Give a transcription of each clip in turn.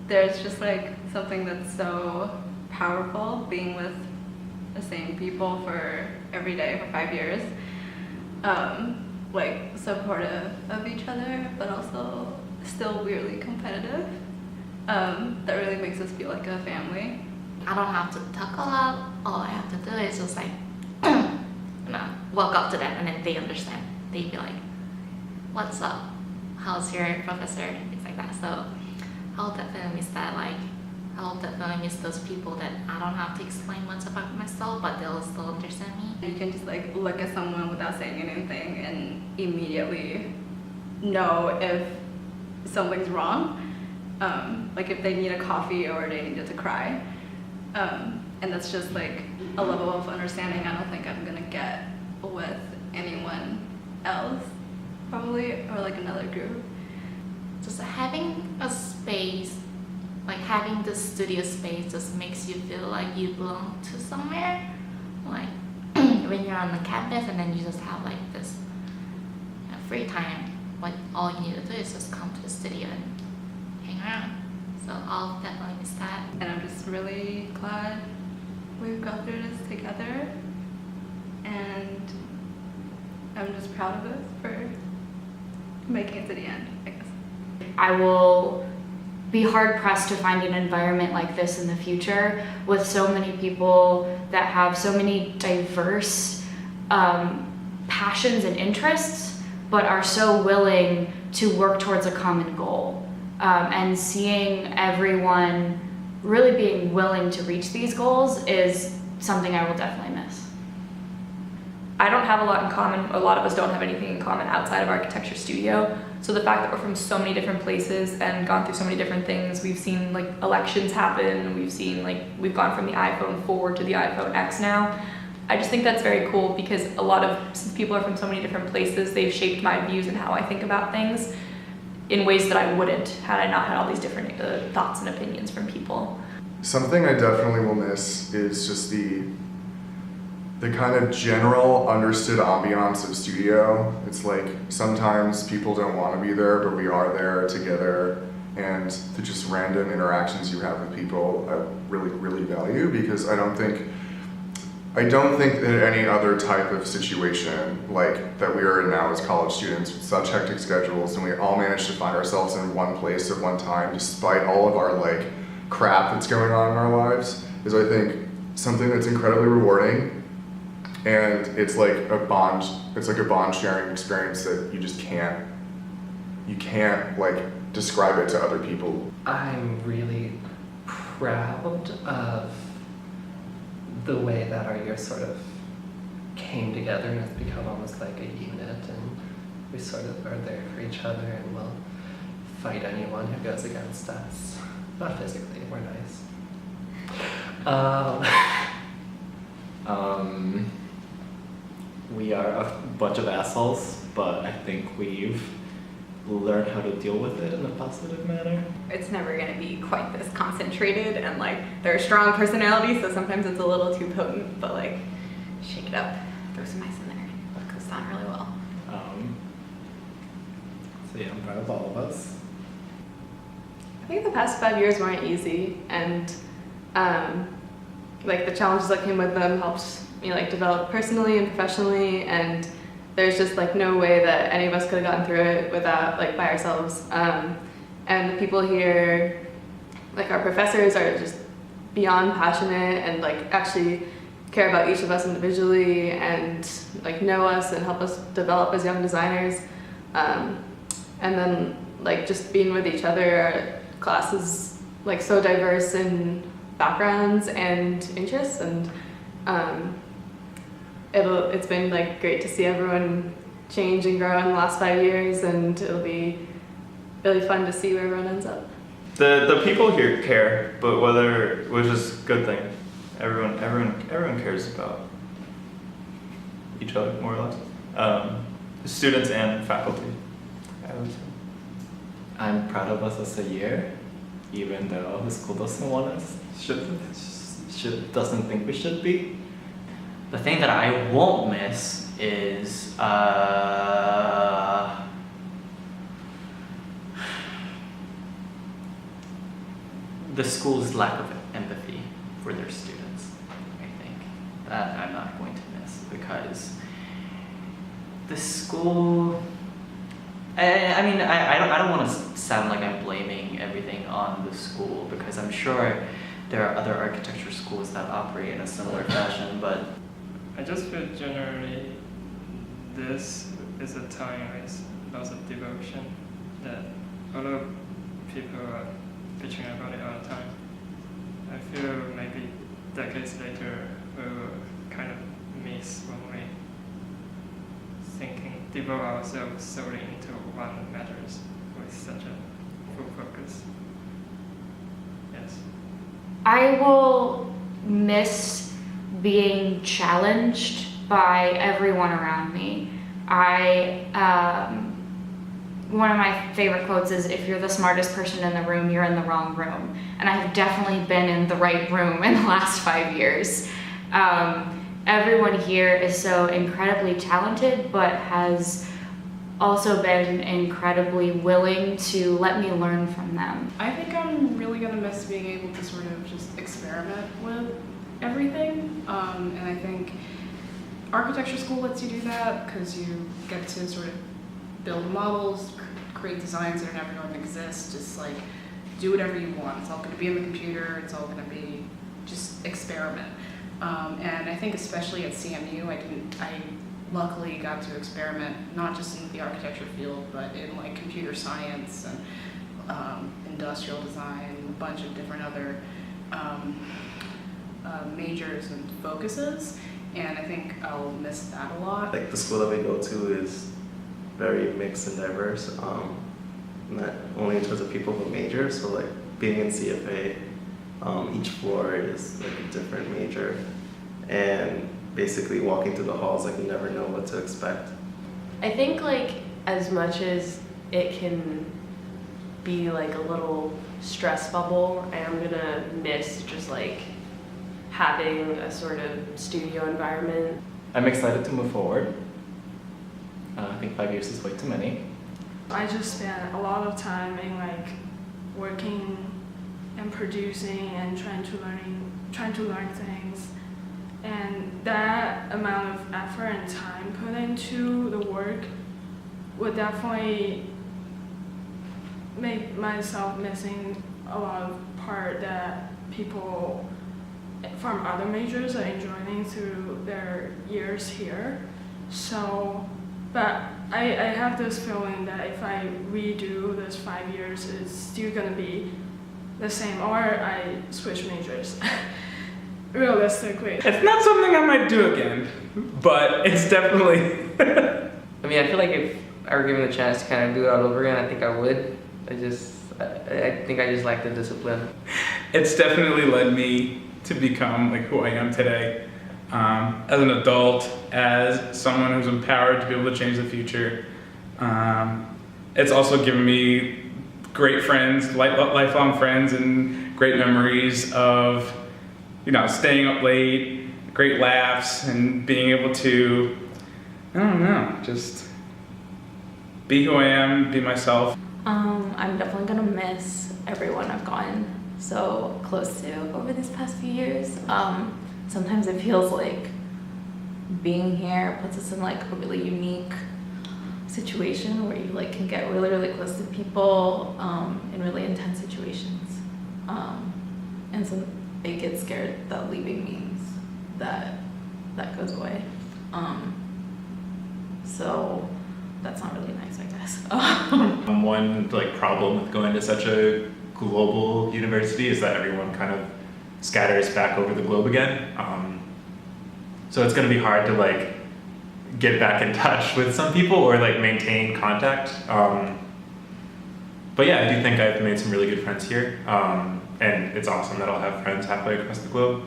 there's just like something that's so powerful being with the same people for every day for 5 years. Like supportive of each other, but also still weirdly competitive. That really makes us feel like a family. I don't have to talk a lot. All I have to do is just like, walk up to them, and then they understand. They'd be like, "What's up? How's your professor?" and things like that. So I'll definitely miss that. Like, I'll definitely miss those people that I don't have to explain much about myself, but they'll still understand me. You can just like look at someone without saying anything and immediately know if something's wrong. Like if they need a coffee or they needed to cry. And that's just like a level of understanding I don't think I'm gonna get with anyone else, probably, or like another group. Just having a space, like having the studio space just makes you feel like you belong to somewhere. Like when you're on the campus and then you just have like this free time, like all you need to do is just come to the studio and hang around. So I'll definitely miss that. And I'm just really glad we've gone through this together, and I'm just proud of us for making it to the end, I guess. I will be hard pressed to find an environment like this in the future with so many people that have so many diverse passions and interests, but are so willing to work towards a common goal. And seeing everyone really being willing to reach these goals is something I will definitely miss. I don't have a lot in common. A lot of us don't have anything in common outside of architecture studio. So the fact that we're from so many different places and gone through so many different things, we've seen like elections happen, we've seen like, we've gone from the iPhone 4 to the iPhone X now. I just think that's very cool because since people are from so many different places, they've shaped my views and how I think about things in ways that I wouldn't had I not had all these different thoughts and opinions from people. Something I definitely will miss is just the kind of general understood ambiance of studio. It's like sometimes people don't want to be there, but we are there together, and the just random interactions you have with people I really, really value, because I don't think that any other type of situation like that we are in now as college students with such hectic schedules, and we all manage to find ourselves in one place at one time despite all of our like crap that's going on in our lives, is I think something that's incredibly rewarding. And it's like a bond sharing experience that you can't like describe it to other people. I'm really proud of the way that our year sort of came together and has become almost like a unit, and we sort of are there for each other and will fight anyone who goes against us. Not physically, we're nice. We are a bunch of assholes, but I think we've learned how to deal with it in a positive manner. It's never going to be quite this concentrated, and like they're strong personalities, so sometimes it's a little too potent, but like shake it up, throw some ice in there, that goes down really well. So yeah, I'm proud of all of us. I think the past 5 years weren't easy, and like the challenges that came with them helped me like develop personally and professionally, and there's just like no way that any of us could have gotten through it without like by ourselves. And the people here, like our professors, are just beyond passionate and like actually care about each of us individually and like know us and help us develop as young designers. And then like just being with each other, our class is like so diverse in backgrounds and interests, and it's been like great to see everyone change and grow in the last 5 years, and it'll be really fun to see where everyone ends up. The people here care, but which is a good thing. Everyone cares about each other more or less. Students and faculty, I would say. I'm proud of us as a year, even though the school doesn't want us, doesn't think we should be. The thing that I won't miss is the school's lack of empathy for their students. I think that I'm not going to miss, because the school. I mean, I don't want to sound like I'm blaming everything on the school, because I'm sure there are other architecture schools that operate in a similar fashion, but I just feel generally this is a time with lots of devotion that a lot of people are bitching about it all the time. I feel maybe decades later we will kind of miss when we devote ourselves solely into one matters with such a full focus. Yes. I will miss being challenged by everyone around me. One of my favorite quotes is, if you're the smartest person in the room, you're in the wrong room. And I have definitely been in the right room in the last 5 years. Everyone here is so incredibly talented, but has also been incredibly willing to let me learn from them. I think I'm really gonna miss being able to sort of just experiment with everything. And I think architecture school lets you do that because you get to sort of build models, create designs that are never going to exist, just like do whatever you want. It's all gonna be in the computer, it's all gonna be just experiment. And I think especially at CMU, I luckily got to experiment not just in the architecture field, but in like computer science and industrial design, a bunch of different other majors and focuses. And I think I'll miss that a lot. Like the school that we go to is very mixed and diverse, not only in terms of people who major, so like being in CFA, each floor is like a different major, and basically walking through the halls, like you never know what to expect. I think like as much as it can be like a little stress bubble, I am gonna miss just like having a sort of studio environment. I'm excited to move forward. I think 5 years is way too many. I just spent a lot of time in like working and producing and trying to learn things, and that amount of effort and time put into the work would definitely make myself missing a lot of part that people from other majors are enjoying through their years here. So, but I have this feeling that if I redo this 5 years, it's still gonna be the same, or I switch majors. Realistically. It's not something I might do again, but it's definitely. I mean, I feel like if I were given the chance to kind of do it all over again, I think I would. I think I just lack the discipline. It's definitely led me to become like who I am today. As an adult, as someone who's empowered to be able to change the future. It's also given me great friends, lifelong friends, and great memories of, staying up late, great laughs, and being able to, I don't know, just be who I am, be myself. I'm definitely gonna miss everyone I've gotten so close to over these past few years. Sometimes it feels like being here puts us in like a really unique situation where you like can get really, really close to people in really intense situations. And so I get scared that leaving means that goes away. So that's not really nice, I guess. One problem with going to such a global university is that everyone kind of scatters back over the globe again. So it's going to be hard to get back in touch with some people or maintain contact. But yeah, I do think I've made some really good friends here. And it's awesome that I'll have friends halfway across the globe.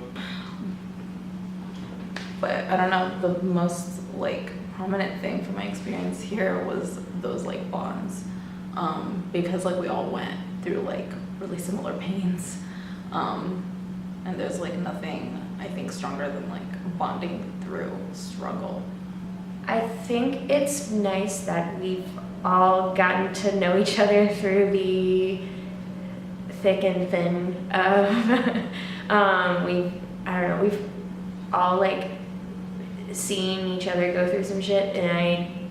But I don't know, the most prominent thing from my experience here was those bonds. Because we all went through really similar pains. And there's nothing I think stronger than bonding through struggle. I think it's nice that we've all gotten to know each other through the thick and thin of we've all like seen each other go through some shit, and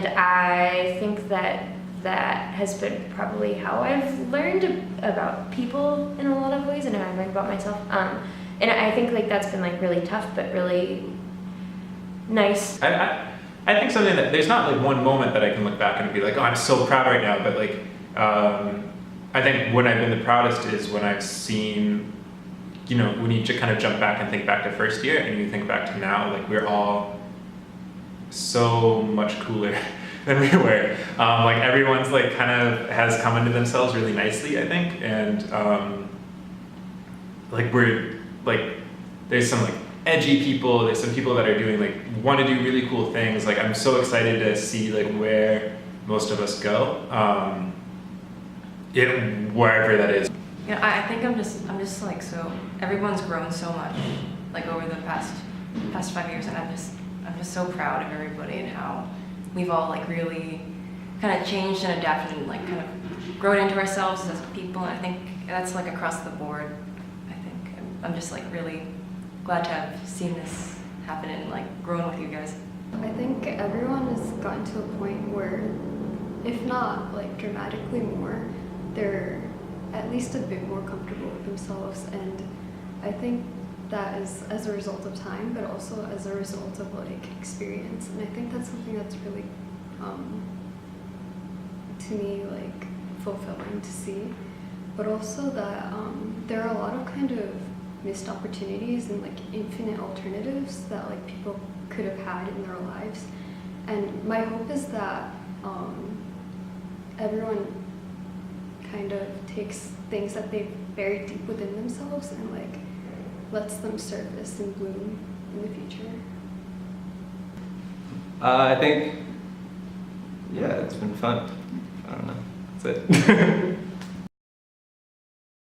I think that has been probably how I've learned about people in a lot of ways, and how I've learned about myself. And I think like that's been like really tough, but really nice. I think something that there's not like one moment that I can look back and be like, oh, I'm so proud right now. But like, I think when I've been the proudest is when I've seen, you know, when you kind of jump back and think back to first year and you think back to now, like we're all so much cooler than we were. Like everyone's like kind of has come into themselves really nicely, I think, and like we're like there's some like edgy people, there's some people that are doing like want to do really cool things. Like I'm so excited to see like where most of us go, wherever that is. You know, I think I'm just like, so everyone's grown so much like over the past 5 years, and I'm just so proud of everybody and how we've all like really kind of changed and adapted and like kind of grown into ourselves as people. And I think that's like across the board. I think I'm just like really glad to have seen this happen and like grown with you guys. I think everyone has gotten to a point where, if not like dramatically more, they're at least a bit more comfortable with themselves, and I think that is as a result of time, but also as a result of like experience. And I think that's something that's really, to me, like fulfilling to see. But also that there are a lot of kind of missed opportunities and like infinite alternatives that like people could have had in their lives. And my hope is that everyone kind of takes things that they've buried deep within themselves and like lets them surface and bloom in the future. I think, yeah, it's been fun. I don't know. That's it.